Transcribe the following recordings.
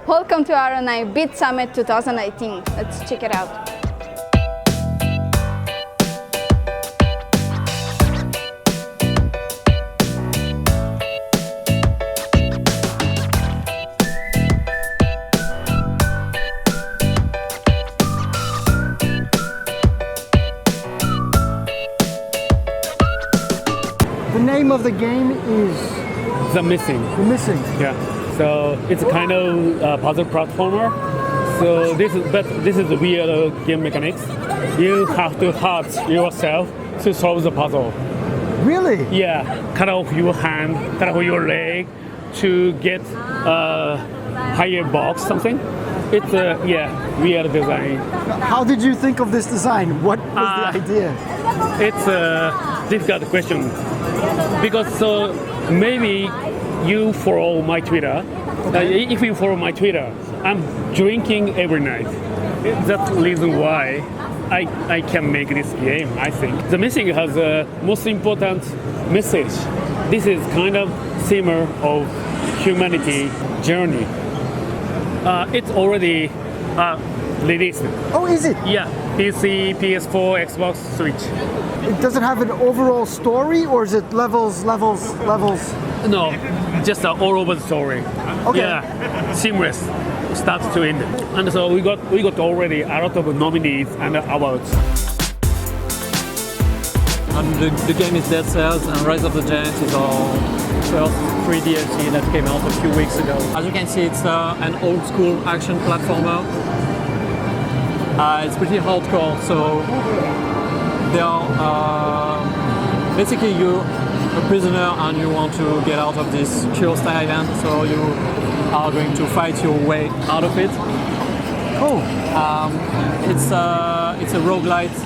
Welcome to RNI Bitsummit 2018. Let's check it out. The name of the game is The Missing. The Missing. Yeah. So it's a kind of puzzle platformer. So this is the weird game mechanics. You have to hurt yourself to solve the puzzle. Really? Yeah. Cut off your hand, cut off your leg to get a higher box something. It's a weird design. How did you think of this design? What was the idea? It's a difficult question because maybe you follow my Twitter. If you follow my Twitter, I'm drinking every night. That's the reason why I can make this game, I think. The Missing has a most important message. This is kind of similar of humanity journey. It's already released. Oh, is it? Yeah, PC, PS4, Xbox, Switch. Does it have an overall story, or is it levels? No, just all over the story. Okay. Yeah, seamless, start to end. And so we got already a lot of nominees and awards. And the game is Dead Cells, and Rise of the Giants is our first free DLC that came out a few weeks ago. As you can see, it's an old school action platformer. It's pretty hardcore, so there are basically you're a prisoner and you want to get out of this Kyoto island, so you are going to fight your way out of it. Cool. It's a roguelite,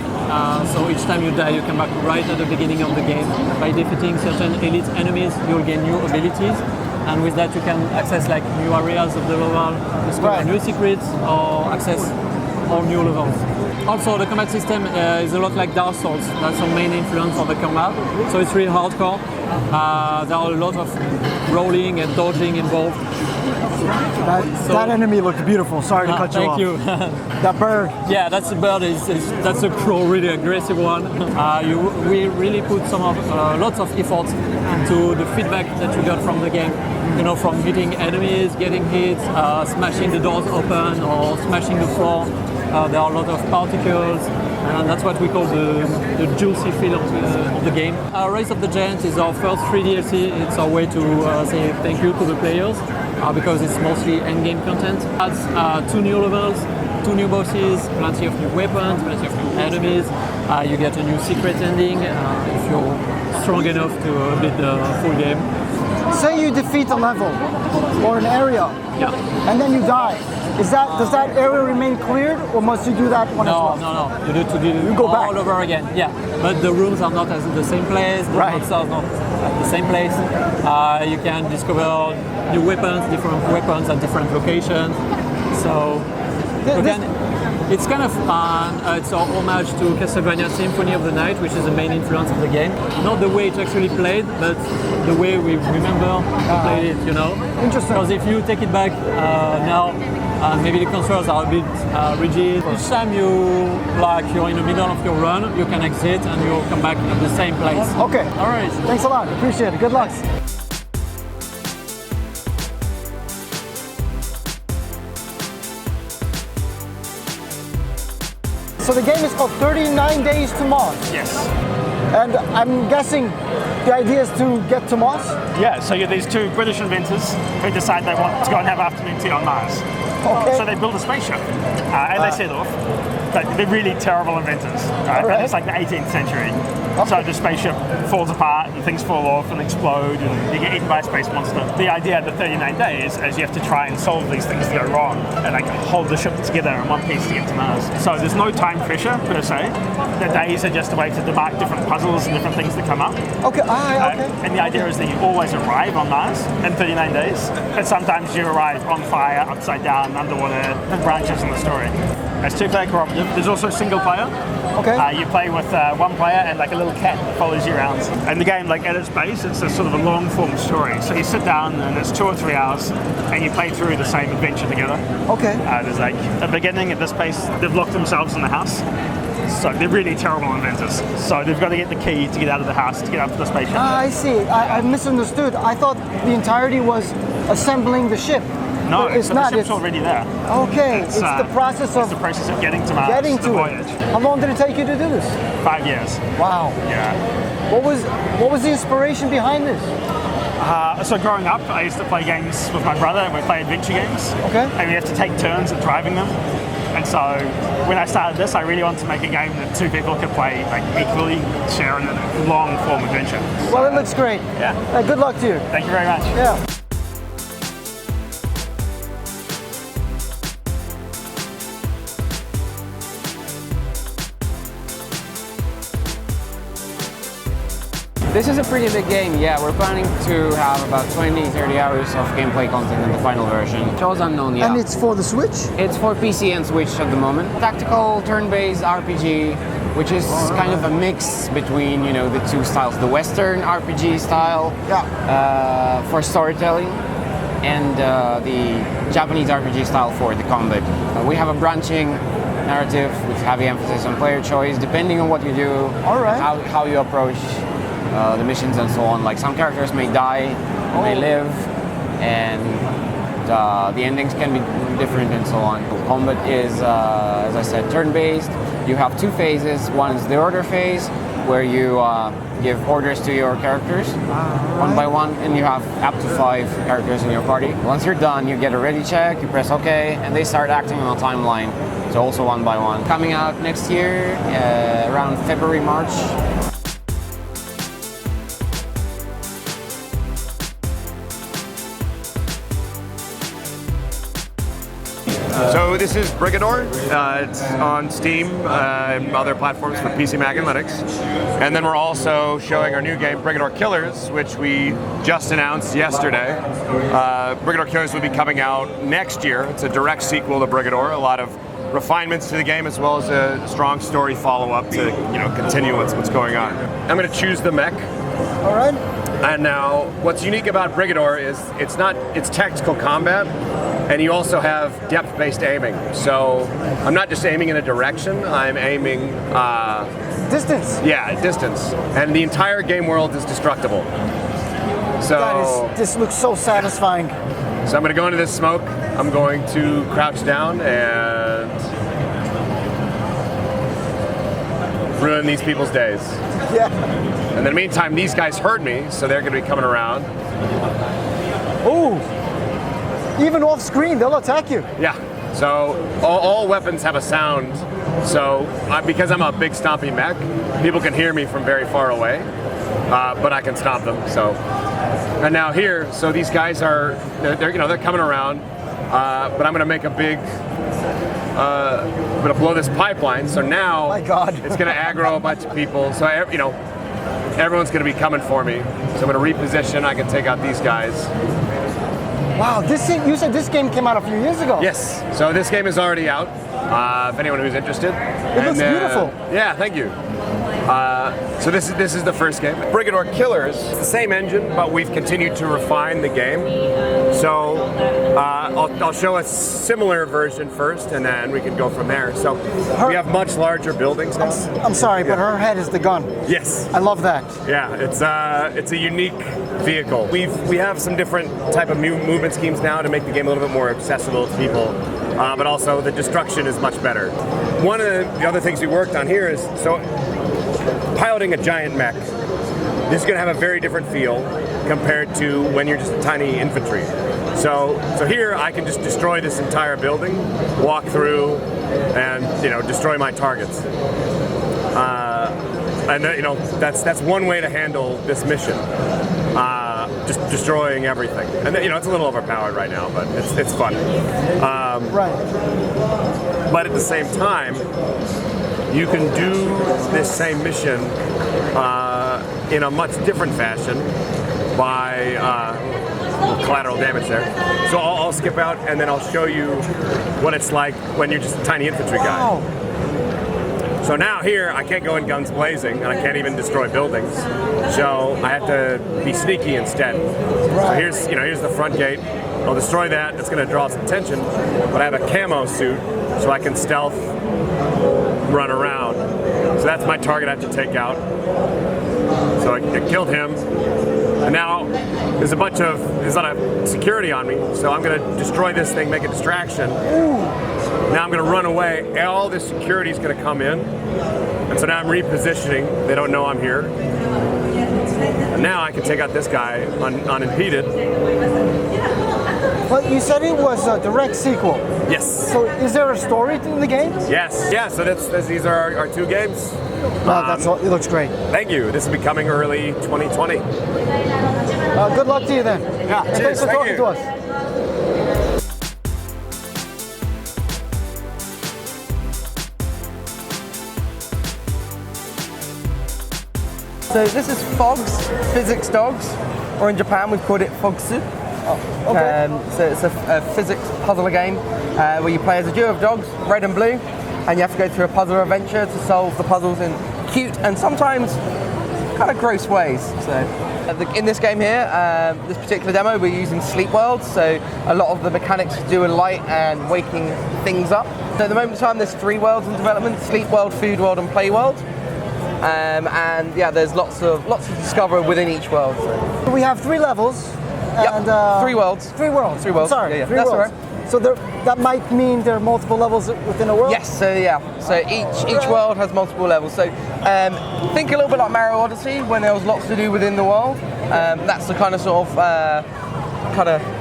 so each time you die you come back right at the beginning of the game. By defeating certain elite enemies you'll gain new abilities, and with that you can access like new areas of the level, discover new secrets, or access all new levels. Also, the combat system is a lot like Dark Souls. That's our main influence on the combat. So it's really hardcore. There are a lot of rolling and dodging involved. That enemy looked beautiful. Sorry to cut you off. Thank you. That bird. Yeah, that's a bird. That's a crow, really aggressive one. We really put lots of effort into the feedback that you got from the game. You know, from hitting enemies, getting hit, smashing the doors open, or smashing the floor. There are a lot of particles, and that's what we call the juicy feel of the game. Rise of the Giants is our first free DLC. It's our way to say thank you to the players, because it's mostly endgame content. It adds 2 new levels, 2 new bosses, plenty of new weapons, plenty of new enemies. You get a new secret ending if you're strong enough to beat the full game. Say you defeat a level or an area, and then you die. Does that area remain cleared, or must you do that one as well? No. You need to do go back all over again. Yeah, but the rooms are not at the same place. The monsters are not at the same place. You can discover new weapons, different weapons at different locations. So it's kind of fun. It's our homage to Castlevania Symphony of the Night, which is the main influence of the game. Not the way it's actually played, but the way we remember to play it, you know? Interesting. Because if you take it back now, maybe the controls are a bit rigid. Each time you're in the middle of your run, you can exit and you'll come back at the same place. Okay. All right. Thanks a lot. Appreciate it. Good luck. So the game is called 39 Days to Mars. Yes. And I'm guessing the idea is to get to Mars? Yeah, so you're these 2 British inventors who decide they want to go and have afternoon tea on Mars. Okay. So they build a spaceship and they set off. They're really terrible inventors, right? And it's like the 18th century. Okay. So the spaceship falls apart and things fall off and explode and you get eaten by a space monster. The idea of the 39 days is you have to try and solve these things that go wrong and like hold the ship together in one piece to get to Mars. So there's no time pressure per se. The days are just a way to demark different puzzles and different things that come up. Okay, okay. And the idea is that you always arrive on Mars in 39 days, but sometimes you arrive on fire, upside down, underwater, and branches in the story. It's 2-player cooperative. There's also single player. Okay. You play with one player and like a little cat that follows you around. And the game, like at its base, it's a sort of a long form story. So you sit down and it's 2 or 3 hours and you play through the same adventure together. Okay. There's like a beginning at this place, they've locked themselves in the house. So they're really terrible inventors. So they've got to get the key to get out of the house to get up to the spaceship. Ah, I see. I misunderstood. I thought the entirety was assembling the ship. No, But it's so not. the ship's It's already there. okay. It's the process It's of the process of getting to Mars, getting the to voyage. it. How long did it take you to do this? 5 years. Wow. Yeah. What was the inspiration behind this? So growing up, I used to play games with my brother, and we play adventure games. Okay. And we have to take turns at driving them. And so when I started this, I really wanted to make a game that 2 people could play like equally, share in a long form adventure. Well, it looks great. Yeah. Good luck to you. Thank you very much. Yeah. This is a pretty big game, yeah. We're planning to have about 20-30 hours of gameplay content in the final version. Shows unknown, yeah. And it's for the Switch? It's for PC and Switch at the moment. Tactical, turn-based RPG, which is kind of a mix between, you know, the 2 styles. The Western RPG style for storytelling, and the Japanese RPG style for the combat. We have a branching narrative with heavy emphasis on player choice, depending on what you do, All right. how you approach the missions and so on. Like some characters may die, may live, and the endings can be different and so on. Combat is, as I said, turn-based. You have 2 phases. One is the order phase, where you give orders to your characters one by one, and you have up to 5 characters in your party. Once you're done, you get a ready check, you press OK, and they start acting on a timeline, so also one by one. Coming out next year, around February, March. So this is Brigador. It's on Steam and other platforms for PC, Mac, and Linux. And then we're also showing our new game, Brigador Killers, which we just announced yesterday. Brigador Killers will be coming out next year. It's a direct sequel to Brigador. A lot of refinements to the game, as well as a strong story follow-up to continue what's going on. I'm going to choose the mech. All right. And now, what's unique about Brigador is it's tactical combat, and you also have depth-based aiming. So I'm not just aiming in a direction, I'm aiming... Distance. Yeah, distance. And the entire game world is destructible. So This looks so satisfying. I'm going to go into this smoke, I'm going to crouch down and ruin these people's days. Yeah. And in the meantime, these guys heard me, so they're going to be coming around. Ooh. Even off screen, they'll attack you. Yeah. So all weapons have a sound. So because I'm a big stompy mech, people can hear me from very far away, but I can stomp them. So, and now here, so these guys they're coming around, but I'm going to make a big. I'm going to blow this pipeline. So now My God. it's going to aggro a bunch of people. So everyone's going to be coming for me. So I'm going to reposition. I can take out these guys. Wow, you said this game came out a few years ago. Yes. So this game is already out. If anyone who's interested. It looks beautiful. Yeah, thank you. So this is the first game. Brigador Killers, the same engine, but we've continued to refine the game. So I'll show a similar version first, and then we can go from there. So we have much larger buildings now. I'm sorry, but her head is the gun. Yes. I love that. Yeah, it's a unique vehicle. We have some different type of movement schemes now to make the game a little bit more accessible to people, but also the destruction is much better. One of the other things we worked on here is piloting a giant mech. This is going to have a very different feel compared to when you're just tiny infantry. So here I can just destroy this entire building, walk through, and destroy my targets. And that's one way to handle this mission. Just destroying everything, and it's a little overpowered right now, but it's fun. Right. But at the same time, you can do this same mission in a much different fashion by collateral damage there. So I'll skip out and then I'll show you what it's like when you're just a tiny infantry guy. So now here, I can't go in guns blazing, and I can't even destroy buildings. So I have to be sneaky instead. So here's the front gate. I'll destroy that. It's going to draw some attention, but I have a camo suit, so I can stealth run around. So that's my target I have to take out. So I killed him. And now there's a lot of security on me, so I'm going to destroy this thing, make a distraction. Now I'm going to run away. All this security is going to come in. And so now I'm repositioning. They don't know I'm here. And now I can take out this guy unimpeded. But you said it was a direct sequel. Yes. So is there a story in the game? Yes. Yeah, so these are our two games. It looks great. Thank you. This will be coming early 2020. Good luck to you then. Yeah, And cheers. thanks for talking to us. So this is Fog's Physics Dogs, or in Japan we've called it Fogsu. Okay. So it's a physics puzzler game where you play as a duo of dogs, red and blue, and you have to go through a puzzle adventure to solve the puzzles in cute and sometimes kind of gross ways. So in this game here, this particular demo, we're using sleep worlds, so a lot of the mechanics to do with light and waking things up. So at the moment in time, there's 3 worlds in development: sleep world, food world, and play world. And yeah, there's lots to discover within each world. So. We have 3 levels. And, 3 worlds. 3 worlds. 3 worlds. Sorry, yeah. 3 That's worlds. all right. So that might mean there are multiple levels within a world? Yes, so each world has multiple levels. So think a little bit like Mario Odyssey, when there was lots to do within the world. That's the kind of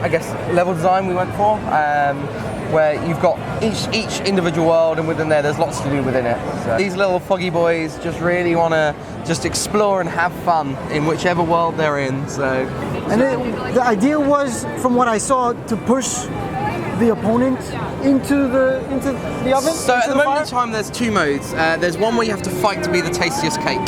I guess level design we went for, where you've got each individual world, and within there's lots to do within it. So these little foggy boys just really want to just explore and have fun in whichever world they're in. So, and the idea was, from what I saw, to push the opponent into the oven? So at the moment in time, there's 2 modes. There's one where you have to fight to be the tastiest cake.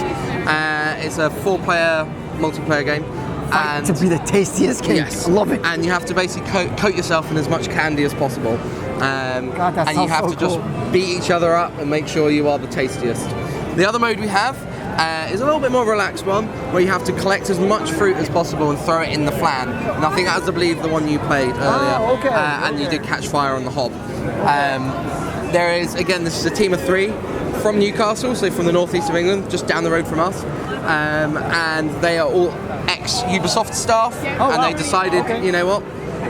It's a 4-player multiplayer game. Fight to be the tastiest cake. Yes. I love it. And you have to basically coat yourself in as much candy as possible. God, that and you sounds have so to just cool. beat each other up and make sure you are the tastiest. The other mode we have is a little bit more relaxed one, where you have to collect as much fruit as possible and throw it in the flan. And I think that was, I believe, the one you played earlier. Oh, okay. And you did catch fire on the hob. There is, again, this is a team of 3 from Newcastle, so from the northeast of England, just down the road from us. And they are all ex-Ubisoft staff, and they decided, you know what,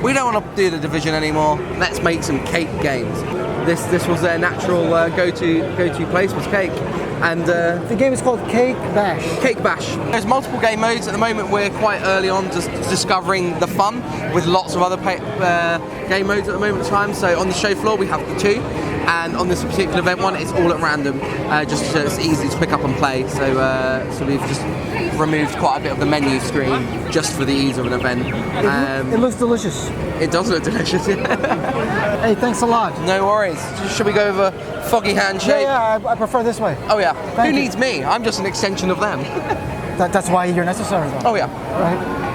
we don't want to do the Division anymore, let's make some cake games. This was their natural go-to place, was cake. And the game is called Cake Bash. Cake Bash. There's multiple game modes. At the moment we're quite early on just discovering the fun, with lots of other game modes at the moment in time. So on the show floor we have the 2, and on this particular event one it's all at random, just so it's easy to pick up and play. So we've just removed quite a bit of the menu screen just for the ease of an event. It looks delicious. It does look delicious. Hey, thanks a lot. No worries. Should we go over foggy handshake? Yeah, I prefer this way. Oh yeah. Thank Who you. needs me? I'm just an extension of them. That's why you're necessary, though. Oh yeah. Right?